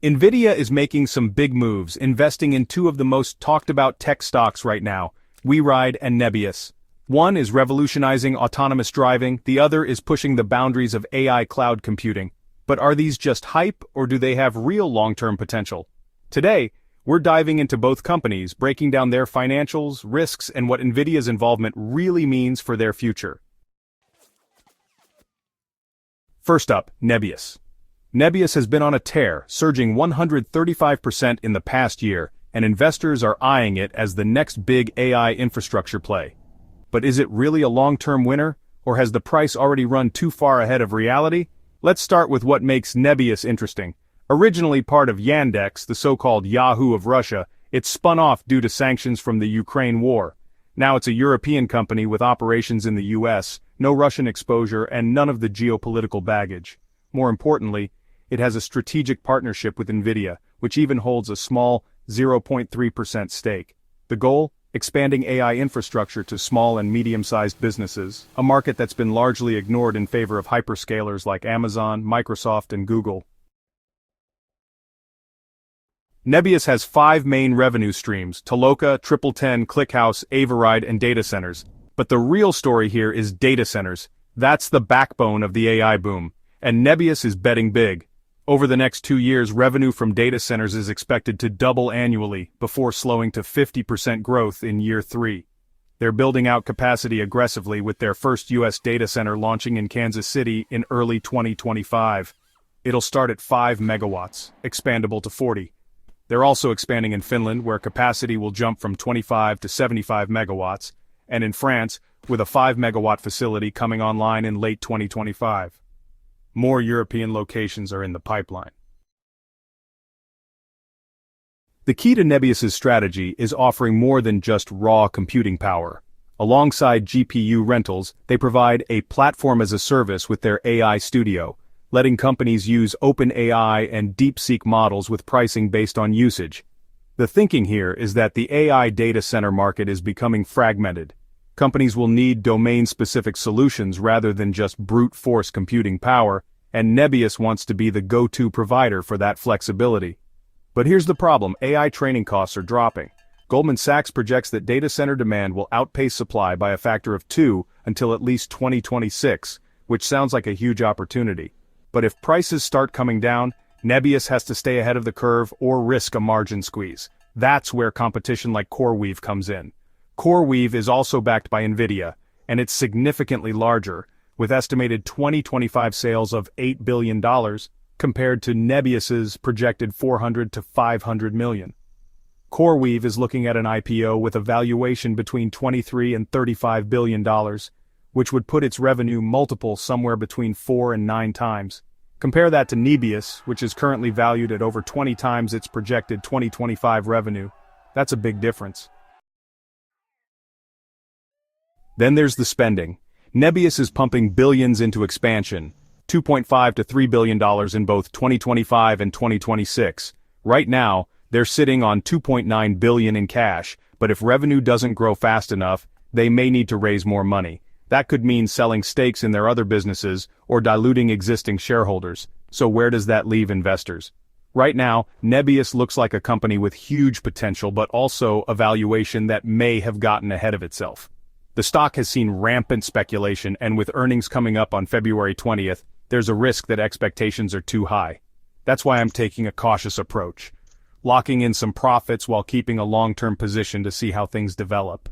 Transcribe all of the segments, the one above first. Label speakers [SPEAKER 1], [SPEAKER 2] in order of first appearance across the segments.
[SPEAKER 1] Nvidia is making some big moves, investing in two of the most talked about tech stocks right now, WeRide and Nebius. One is revolutionizing autonomous driving, the other is pushing the boundaries of AI cloud computing. But are these just hype, or do they have real long-term potential? Today, we're diving into both companies, breaking down their financials, risks, and what Nvidia's involvement really means for their future. First up, Nebius. Nebius has been on a tear, surging 135% in the past year, and investors are eyeing it as the next big AI infrastructure play. But is it really a long-term winner, or has the price already run too far ahead of reality? Let's start with what makes Nebius interesting. Originally part of Yandex, the so-called Yahoo of Russia, it spun off due to sanctions from the Ukraine war. Now it's a European company with operations in the US, no Russian exposure, and none of the geopolitical baggage. More importantly, it has a strategic partnership with Nvidia, which even holds a small 0.3% stake. The goal? Expanding AI infrastructure to small and medium-sized businesses, a market that's been largely ignored in favor of hyperscalers like Amazon, Microsoft, and Google. Nebius has 5 main revenue streams: Toloka, 1010, ClickHouse, WeRide, and data centers. But the real story here is data centers. That's the backbone of the AI boom. And Nebius is betting big. Over the next 2 years, revenue from data centers is expected to double annually, before slowing to 50% growth in year 3. They're building out capacity aggressively with their first US data center launching in Kansas City in early 2025. It'll start at 5 megawatts, expandable to 40. They're also expanding in Finland, where capacity will jump from 25 to 75 megawatts, and in France, with a 5 megawatt facility coming online in late 2025. More European locations are in the pipeline. The key to Nebius's strategy is offering more than just raw computing power. Alongside GPU rentals, they provide a platform as a service with their AI studio, letting companies use OpenAI and DeepSeek models with pricing based on usage. The thinking here is that the AI data center market is becoming fragmented. Companies will need domain-specific solutions rather than just brute force computing power, and Nebius wants to be the go-to provider for that flexibility. But here's the problem: AI training costs are dropping. Goldman Sachs projects that data center demand will outpace supply by a factor of 2 until at least 2026, which sounds like a huge opportunity. But if prices start coming down, Nebius has to stay ahead of the curve or risk a margin squeeze. That's where competition like CoreWeave comes in. CoreWeave is also backed by Nvidia, and it's significantly larger, with estimated 2025 sales of $8 billion, compared to Nebius's projected $400 to $500 million. CoreWeave is looking at an IPO with a valuation between $23 and $35 billion, which would put its revenue multiple somewhere between 4 and 9 times. Compare that to Nebius, which is currently valued at over 20 times its projected 2025 revenue. That's a big difference. Then there's the spending. Nebius is pumping billions into expansion, $2.5 to $3 billion in both 2025 and 2026. Right now, they're sitting on $2.9 billion in cash, but if revenue doesn't grow fast enough, they may need to raise more money. That could mean selling stakes in their other businesses or diluting existing shareholders. So where does that leave investors? Right now, Nebius looks like a company with huge potential, but also a valuation that may have gotten ahead of itself. The stock has seen rampant speculation, and with earnings coming up on February 20th, there's a risk that expectations are too high. That's why I'm taking a cautious approach, locking in some profits while keeping a long-term position to see how things develop.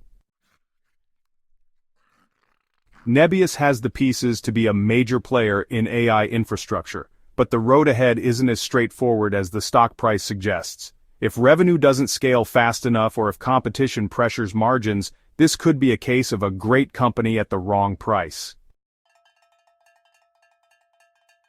[SPEAKER 1] Nebius has the pieces to be a major player in AI infrastructure, but the road ahead isn't as straightforward as the stock price suggests. If revenue doesn't scale fast enough, or if competition pressures margins, this could be a case of a great company at the wrong price.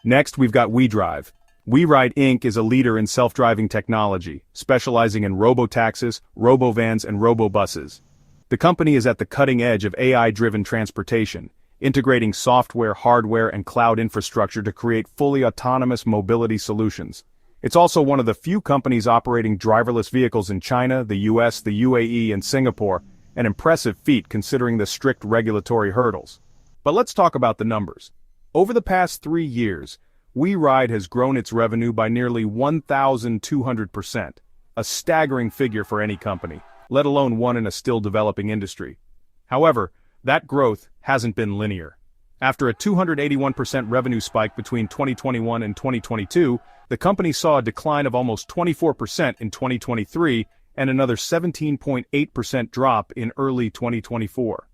[SPEAKER 1] Next, we've got WeDrive. WeRide Inc. is a leader in self-driving technology, specializing in robotaxis, robovans, and robobuses. The company is at the cutting edge of AI-driven transportation, integrating software, hardware, and cloud infrastructure to create fully autonomous mobility solutions. It's also one of the few companies operating driverless vehicles in China, the US, the UAE, and Singapore, an impressive feat considering the strict regulatory hurdles. But let's talk about the numbers. Over the past 3 years, WeRide has grown its revenue by nearly 1,200%, a staggering figure for any company, let alone one in a still developing industry. However, that growth hasn't been linear. After a 281% revenue spike between 2021 and 2022, the company saw a decline of almost 24% in 2023 and another 17.8% drop in early 2024.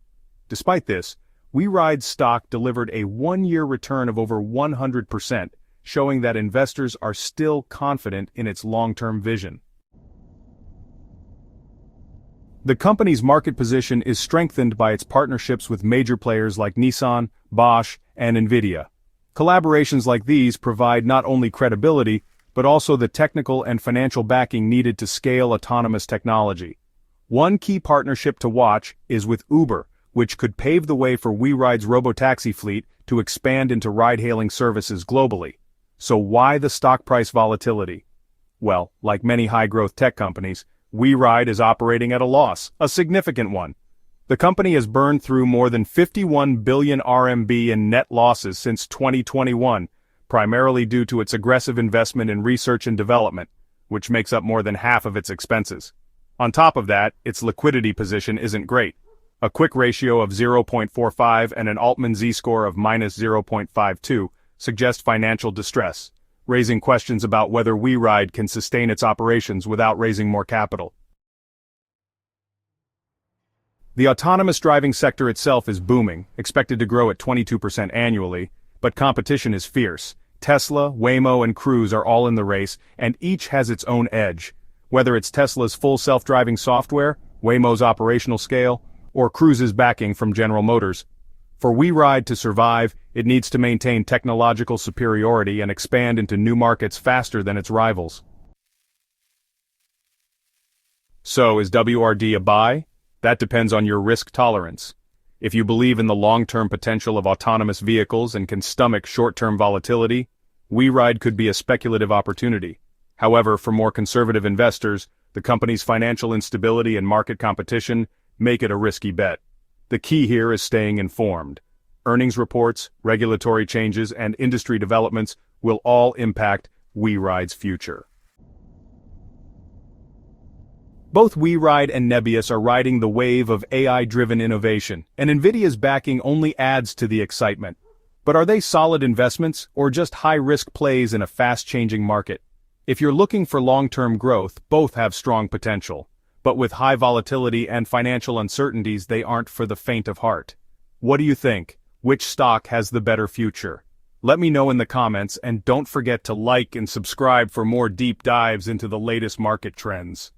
[SPEAKER 1] Despite this, WeRide's stock delivered a one-year return of over 100%, showing that investors are still confident in its long-term vision. The company's market position is strengthened by its partnerships with major players like Nissan, Bosch, and Nvidia. Collaborations like these provide not only credibility, but also the technical and financial backing needed to scale autonomous technology. One key partnership to watch is with Uber, which could pave the way for WeRide's Robotaxi fleet to expand into ride-hailing services globally. So why the stock price volatility? Well, like many high-growth tech companies, WeRide is operating at a loss, a significant one. The company has burned through more than 51 billion RMB in net losses since 2021, primarily due to its aggressive investment in research and development, which makes up more than half of its expenses. On top of that, its liquidity position isn't great. A quick ratio of 0.45 and an Altman Z-score of -0.52 suggest financial distress, raising questions about whether WeRide can sustain its operations without raising more capital. The autonomous driving sector itself is booming, expected to grow at 22% annually, but competition is fierce. Tesla, Waymo, and Cruise are all in the race, and each has its own edge. Whether it's Tesla's full self-driving software, Waymo's operational scale, or Cruise's backing from General Motors. For WeRide to survive, it needs to maintain technological superiority and expand into new markets faster than its rivals. So, is WRD a buy? That depends on your risk tolerance. If you believe in the long-term potential of autonomous vehicles and can stomach short-term volatility, WeRide could be a speculative opportunity. However, for more conservative investors, the company's financial instability and market competition make it a risky bet. The key here is staying informed. Earnings reports, regulatory changes, and industry developments will all impact WeRide's future. Both WeRide and Nebius are riding the wave of AI-driven innovation, and Nvidia's backing only adds to the excitement. But are they solid investments, or just high-risk plays in a fast-changing market? If you're looking for long-term growth, both have strong potential. But with high volatility and financial uncertainties, they aren't for the faint of heart. What do you think? Which stock has the better future? Let me know in the comments, and don't forget to like and subscribe for more deep dives into the latest market trends.